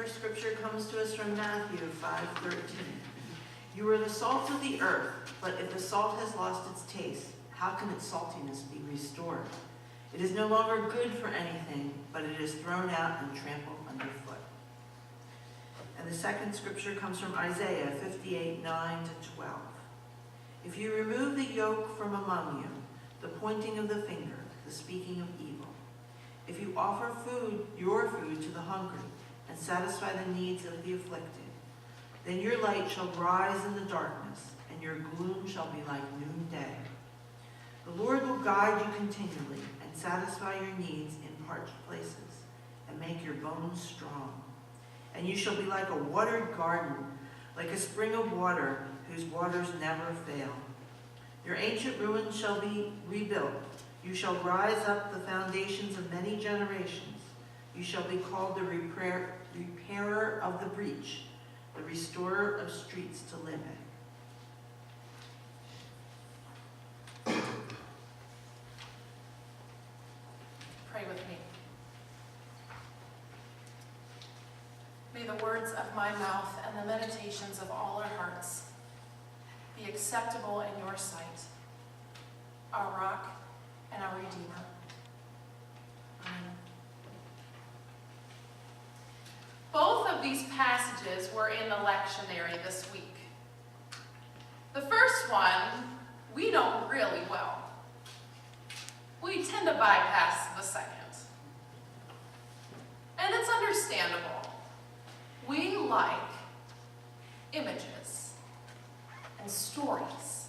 first scripture comes to us from Matthew 5:13. You are the salt of the earth, but if the salt has lost its taste, how can its saltiness be restored? It is no longer good for anything, but it is thrown out and trampled underfoot. And the second scripture comes from Isaiah 58:9-12. If you remove the yoke from among you, the pointing of the finger, the speaking of evil, if you offer your food to the hungry, and satisfy the needs of the afflicted, then your light shall rise in the darkness, and your gloom shall be like noonday. The Lord will guide you continually and satisfy your needs in parched places and make your bones strong. And you shall be like a watered garden, like a spring of water whose waters never fail. Your ancient ruins shall be rebuilt. You shall rise up the foundations of many generations. You shall be called the repairer of the breach, the restorer of streets to live in. Pray with me. May the words of my mouth and the meditations of all our hearts be acceptable in your sight, our rock and our Redeemer. Amen. Both of these passages were in the lectionary this week. The first one, we know really well. We tend to bypass the second. And it's understandable. We like images and stories.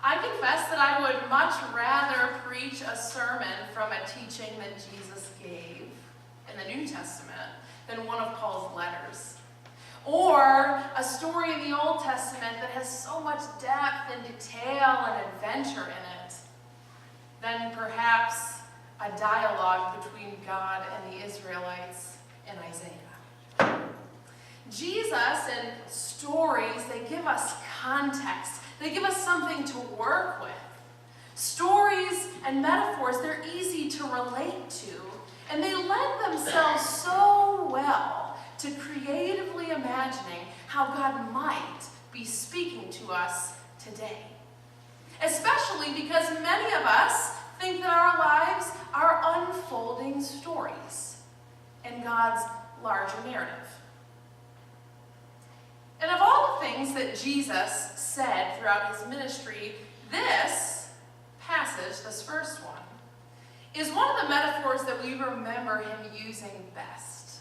I confess that I would much rather preach a sermon from a teaching that Jesus gave in the New Testament than one of Paul's letters. Or a story in the Old Testament that has so much depth and detail and adventure in it than perhaps a dialogue between God and the Israelites in Isaiah. Jesus and stories, they give us context. They give us something to work with. Stories and metaphors, they're easy to relate to, and they lend themselves so well to creatively imagining how God might be speaking to us today. Especially because many of us think that our lives are unfolding stories in God's larger narrative. And of all the things that Jesus said throughout his ministry, this passage, this first one, is one of the metaphors that we remember him using best,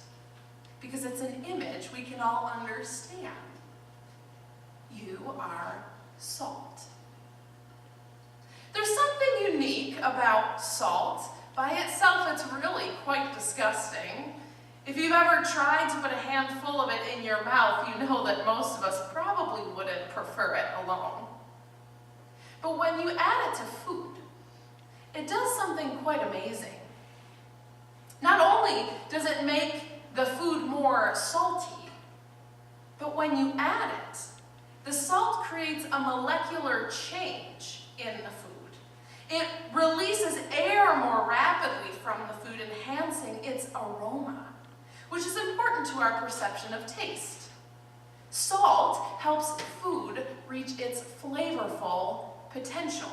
because it's an image we can all understand. You are salt. There's something unique about salt. By itself, it's really quite disgusting. If you've ever tried to put a handful of it in your mouth, you know that most of us probably wouldn't prefer it alone. But when you add it to food, it does something quite amazing. Not only does it make the food more salty, but when you add it, the salt creates a molecular change in the food. It releases air more rapidly from the food, enhancing its aroma, which is important to our perception of taste. Salt helps food reach its flavorful potential.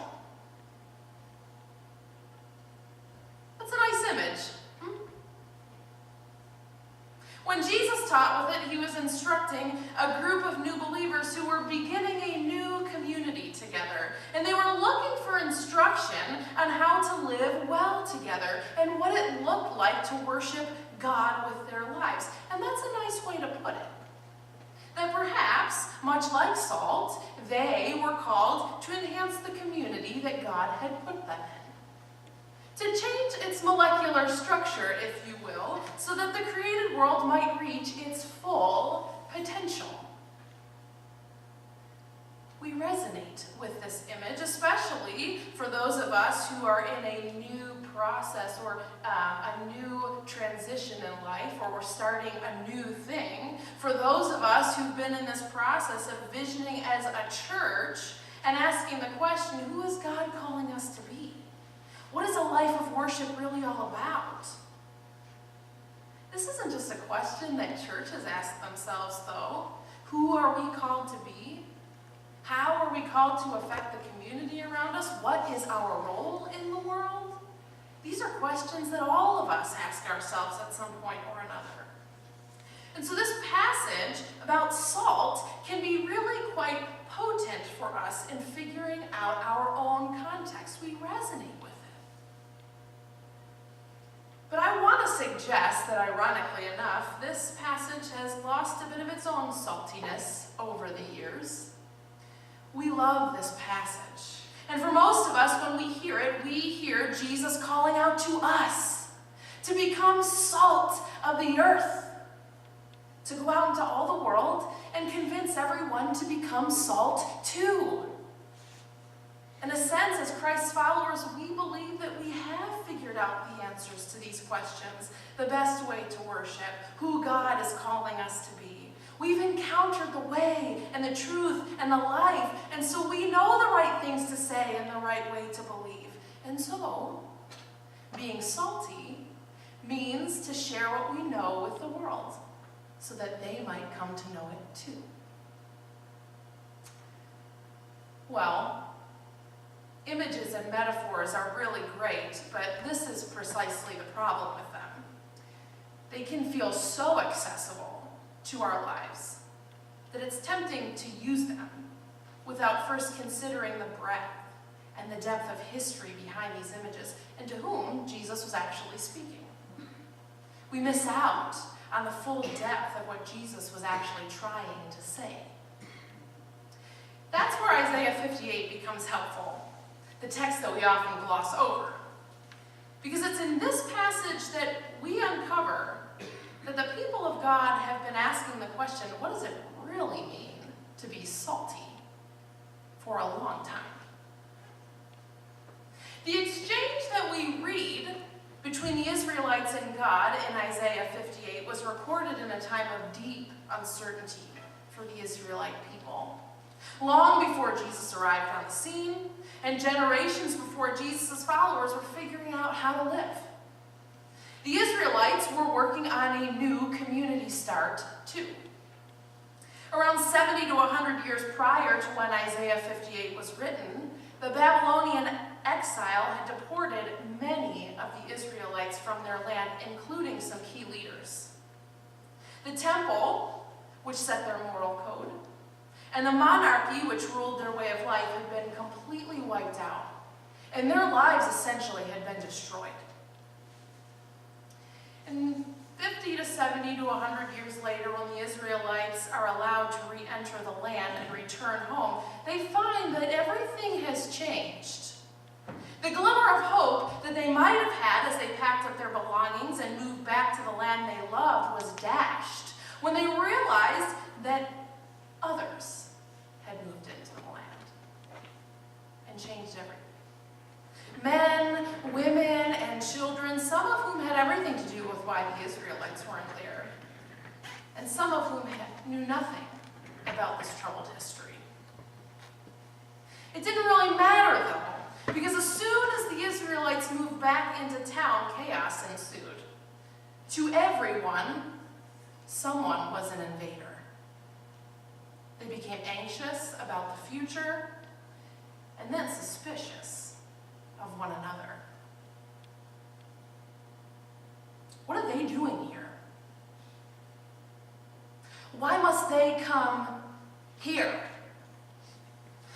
That's a nice image. When Jesus taught with it, he was instructing a group of new believers who were beginning a new community together. And they were looking for instruction on how to live well together and what it looked like to worship God with their lives. And that's a nice way to put it. That perhaps, much like salt, they were called to enhance the community that God had put them in. To change its molecular structure, if you will, so that the created world might reach its full potential. We resonate with this image, especially for those of us who are in a new process or a new transition in life, or we're starting a new thing. For those of us who've been in this process of visioning as a church and asking the question, who is God calling us to be? What is a life of worship really all about? This isn't just a question that churches ask themselves, though. Who are we called to be? How are we called to affect the community around us? What is our role in the world? These are questions that all of us ask ourselves at some point or another. And so this passage about salt can be really quite potent for us in figuring out our own context. We resonate with it. But I want to suggest that, ironically enough, this passage has lost a bit of its own saltiness over the years. We love this passage. And for most of us, when we hear Jesus calling out to us to become salt of the earth, to go out into all the world and convince everyone to become salt too. In a sense, as Christ's followers, we believe that we have figured out the answers to these questions, the best way to worship, who God is calling us to be. We've encountered the way and the truth and the life, and so we know the right things to say and the right way to believe. And so, being salty means to share what we know with the world, so that they might come to know it too. Well, images and metaphors are really great, but this is precisely the problem with them. They can feel so accessible to our lives that it's tempting to use them without first considering the breadth and the depth of history behind these images and to whom Jesus was actually speaking. We miss out on the full depth of what Jesus was actually trying to say. That's where Isaiah 58 becomes helpful, the text that we often gloss over. Because it's in this passage that we uncover that the people of God have been asking the question, what does it really mean to be salty, for a long time? The exchange that we read between the Israelites and God in Isaiah 58 was recorded in a time of deep uncertainty for the Israelite people. Long before Jesus arrived on the scene, and generations before Jesus' followers were figuring out how to live. The Israelites were working on a new community start, too. Around 70 to 100 years prior to when Isaiah 58 was written, the Babylonian exile had deported many of the Israelites from their land, including some key leaders. The temple, which set their moral code, and the monarchy, which ruled their way of life, had been completely wiped out, and their lives essentially had been destroyed. And 50 to 70 to 100 years later, when the Israelites are allowed to re-enter the land and return home, they find that everything has changed. The glimmer of hope that they might have had as they packed up their belongings and moved back to the land they loved was dashed when they realized that others had moved into the land and changed everything. Men, women, and children, some of whom had everything to do with why the Israelites weren't there, and some of whom knew nothing about this troubled history. It didn't really matter, though, because as soon as the Israelites moved back into town, chaos ensued. To everyone, someone was an invader. They became anxious about the future, and then suspicious of one another. What are they doing here? Why must they come here?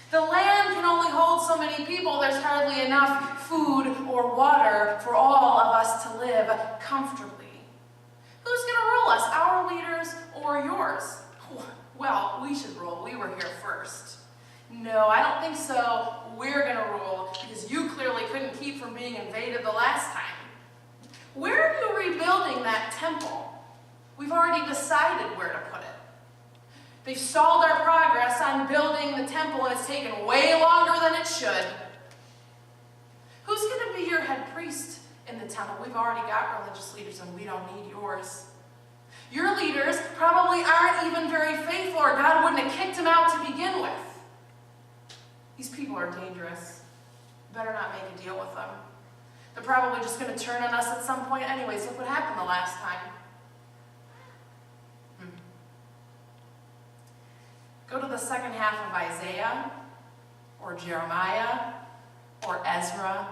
The land can only hold so many people. There's hardly enough food or water for all of us to live comfortably. Who's going to rule us, our leaders or yours? Well, we should rule. We were here first. No, I don't think so. We're going to rule because you clearly couldn't keep from being invaded the last time. Where are you rebuilding that temple? We've already decided where to put it. They've stalled our progress on building the temple, and it's taken way longer than it should. Who's going to be your head priest in the temple? We've already got religious leaders, and we don't need yours. Your leaders probably aren't even very faithful, or God wouldn't have kicked them out to begin with. These people are dangerous. Better not make a deal with them. They're probably just going to turn on us at some point anyways. Look what happened the last time. Go to the second half of Isaiah, or Jeremiah, or Ezra,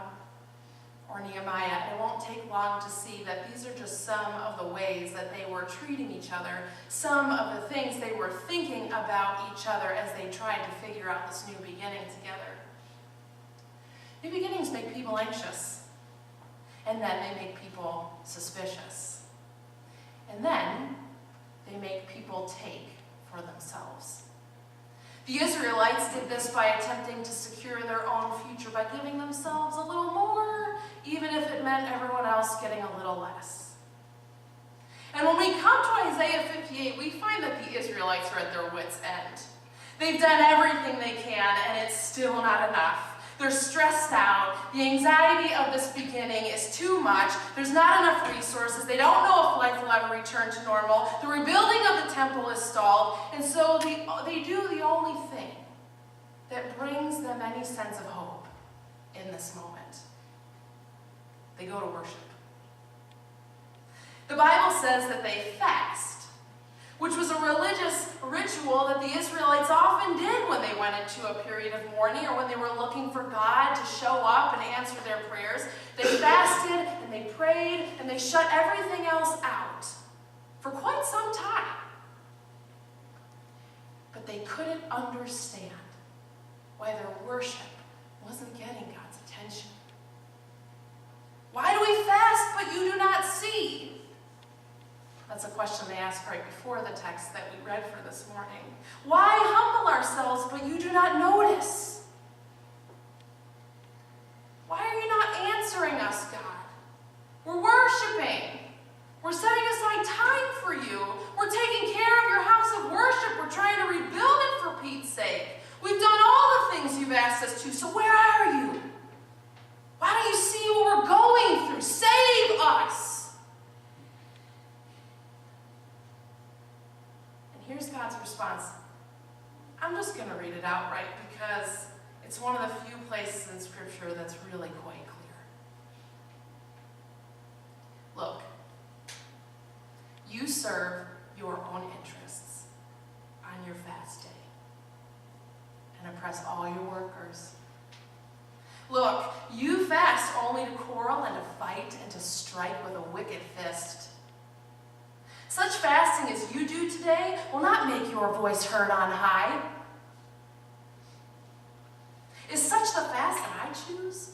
or Nehemiah. And it won't take long to see that these are just some of the ways that they were treating each other, some of the things they were thinking about each other as they tried to figure out this new beginning together. New beginnings make people anxious, and then they make people suspicious. And then they make people take for themselves. The Israelites did this by attempting to secure their own future by giving themselves a little more, even if it meant everyone else getting a little less. And when we come to Isaiah 58, we find that the Israelites are at their wits' end. They've done everything they can, and it's still not enough. They're stressed out. The anxiety of this beginning is too much. There's not enough resources. They don't know if life will ever return to normal. The rebuilding of the temple is stalled. And so they do the only thing that brings them any sense of hope in this moment. They go to worship. The Bible says that they fast, which was a religious ritual that the Israelites often did when they went into a period of mourning or when they were looking for God to show up and answer their prayers. They fasted and they prayed and they shut everything else out for quite some time. But they couldn't understand why their worship wasn't getting God's attention. Why do we fast but you do not see? That's a question they asked right before the text that we read for this morning. Why humble ourselves, but you do not notice? Why are you not answering us, God? We're worshiping. We're setting aside time for you. We're taking care of your house of worship. We're trying to rebuild it for Pete's sake. We've done all the things you've asked us to, so where are you? Why don't you see what we're going through? Save us. Here's God's response. I'm just going to read it outright because it's one of the few places in Scripture that's really quite clear. Look, you serve your own interests on your fast day and oppress all your workers. Look, you fast only to quarrel and to fight and to strike with a wicked fist. Such fasting as you do today will not make your voice heard on high. Is such the fast that I choose?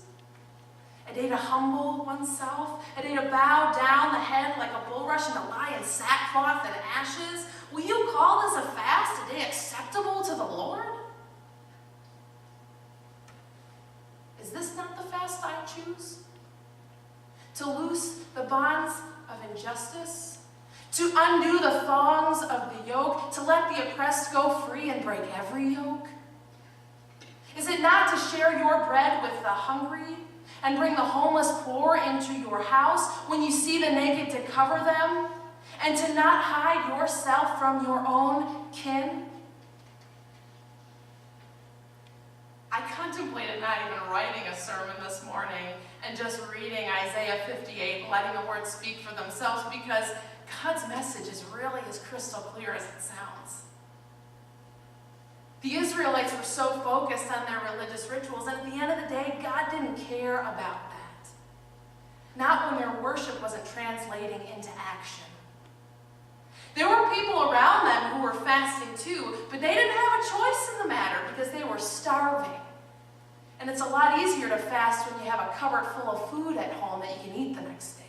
A day to humble oneself, a day to bow down the head like a bulrush and to lie in sackcloth and ashes? Will you call this a fast, a day acceptable to the Lord? Is this not the fast I choose? To loose the bonds of injustice? To undo the thongs of the yoke, to let the oppressed go free and break every yoke? Is it not to share your bread with the hungry and bring the homeless poor into your house when you see the naked to cover them and to not hide yourself from your own kin? I contemplated not even writing a sermon this morning and just reading Isaiah 58 and letting the words speak for themselves because God's message is really as crystal clear as it sounds. The Israelites were so focused on their religious rituals, and at the end of the day, God didn't care about that. Not when their worship wasn't translating into action. There were people around them who were fasting too, but they didn't have a choice in the matter because they were starving. And it's a lot easier to fast when you have a cupboard full of food at home that you can eat the next day.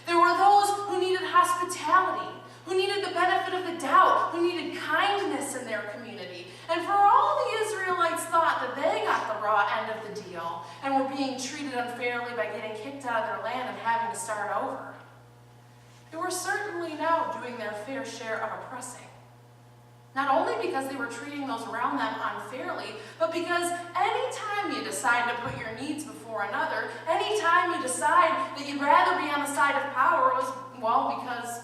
There were those who needed hospitality, who needed the benefit of the doubt, who needed kindness in their community. And for all the Israelites thought that they got the raw end of the deal and were being treated unfairly by getting kicked out of their land and having to start over, they were certainly now doing their fair share of oppressing. Not only because they were treating those around them unfairly, but because anytime you decide to put your needs before another, anytime you decide that you'd rather be on the side of power, because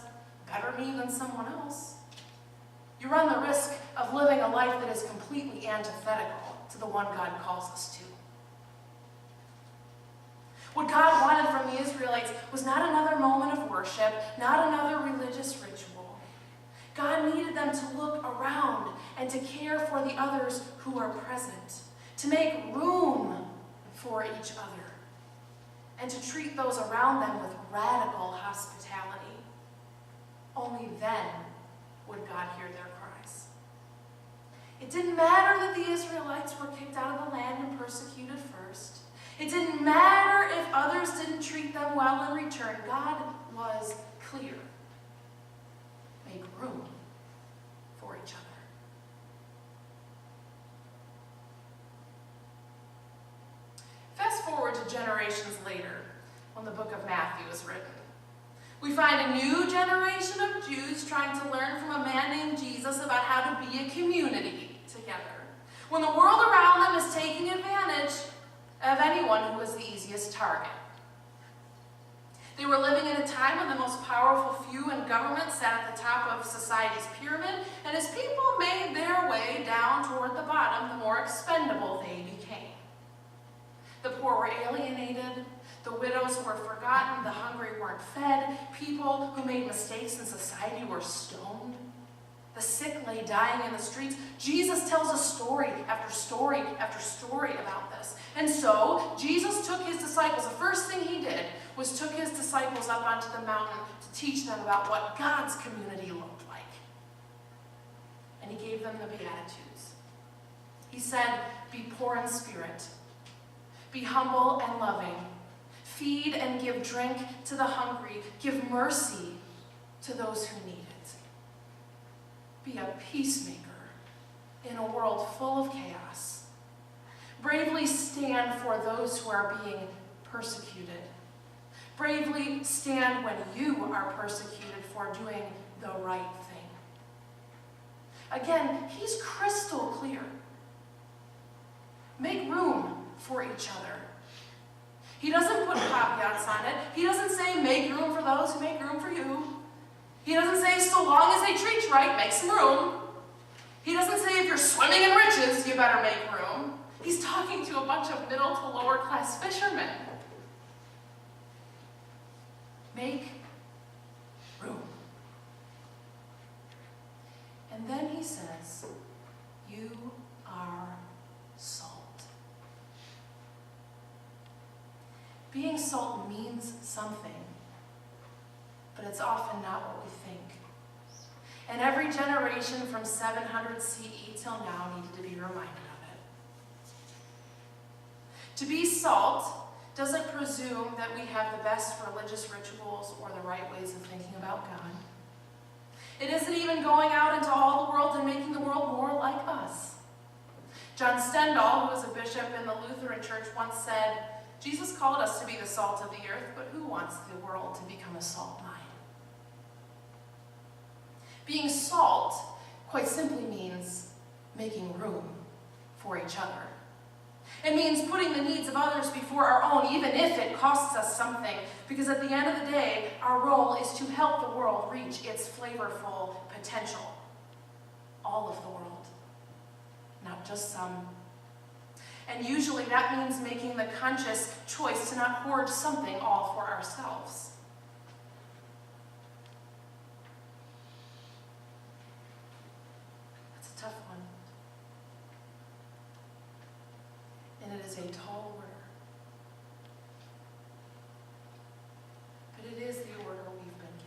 better me than someone else, you run the risk of living a life that is completely antithetical to the one God calls us to. What God wanted from the Israelites was not another moment of worship, not another religious ritual. God needed them to look around and to care for the others who are present, to make room for each other, and to treat those around them with radical hospitality. Only then would God hear their cries. It didn't matter that the Israelites were kicked out of the land and persecuted first. It didn't matter if others didn't treat them well in return. God was clear. Make room for each other. Fast forward to generations later, when the book of Matthew is written. We find a new generation of Jews trying to learn from a man named Jesus about how to be a community together, when the world around them is taking advantage of anyone who is the easiest target. They were living in a time when the most powerful few in government sat at the top of society's pyramid, and as people made their way down toward the bottom, the more expendable they became. The poor were alienated, the widows were forgotten, the hungry weren't fed, people who made mistakes in society were stoned. The sick lay dying in the streets. Jesus tells us story after story after story about this. And so, Jesus took his disciples. The first thing he did was took his disciples up onto the mountain to teach them about what God's community looked like. And he gave them the Beatitudes. He said, be poor in spirit, be humble and loving, feed and give drink to the hungry, give mercy to those who need it. Be a peacemaker in a world full of chaos. Bravely stand for those who are being persecuted. Bravely stand when you are persecuted for doing the right thing. Again, he's crystal clear. Make room for each other. He doesn't put caveats on it. He doesn't say make room for those who make room for you. He doesn't say, so long as they treat you right, make some room. He doesn't say, if you're swimming in riches, you better make room. He's talking to a bunch of middle to lower class fishermen. Make room. And then he says, you are salt. Being salt means something, but it's often not what we think. And every generation from 700 CE till now needed to be reminded of it. To be salt doesn't presume that we have the best religious rituals or the right ways of thinking about God. It isn't even going out into all the world and making the world more like us. John Stendhal, who was a bishop in the Lutheran Church, once said, Jesus called us to be the salt of the earth, but who wants the world to become a salt mine? Being salt, quite simply, means making room for each other. It means putting the needs of others before our own, even if it costs us something, because at the end of the day, our role is to help the world reach its flavorful potential. All of the world, not just some. And usually that means making the conscious choice to not hoard something all for ourselves. That's a tough one. And it is a tall order. But it is the order we've been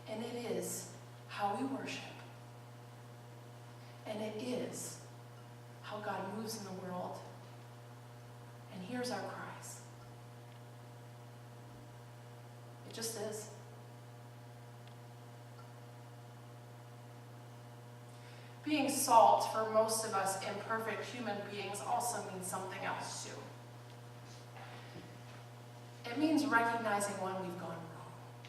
given. And it is how we worship. And it is how God moves in the world and hears our cries. It just is. Being salt for most of us imperfect human beings also means something else too. It means recognizing when we've gone wrong.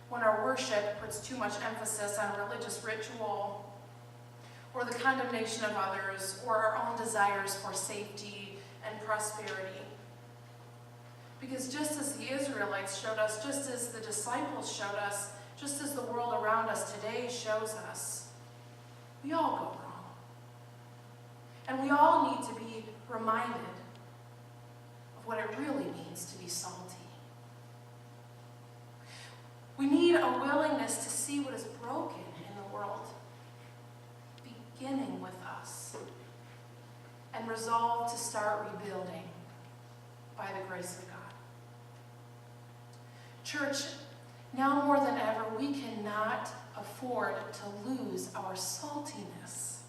When our worship puts too much emphasis on religious ritual, or the condemnation of others, or our own desires for safety and prosperity. Because just as the Israelites showed us, just as the disciples showed us, just as the world around us today shows us, we all go wrong. And we all need to be reminded of what it really means to be salty. We need a willingness to see what is broken in the world, beginning with us, and resolve to start rebuilding by the grace of God. Church, now more than ever, we cannot afford to lose our saltiness.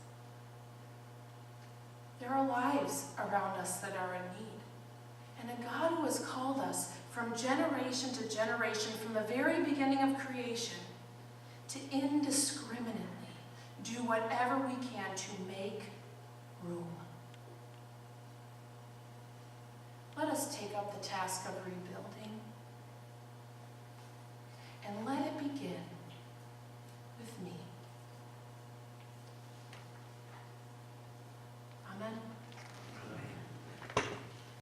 There are lives around us that are in need. And a God who has called us from generation to generation, from the very beginning of creation, to indiscriminately do whatever we can to make room. Let us take up the task of rebuilding, and let it begin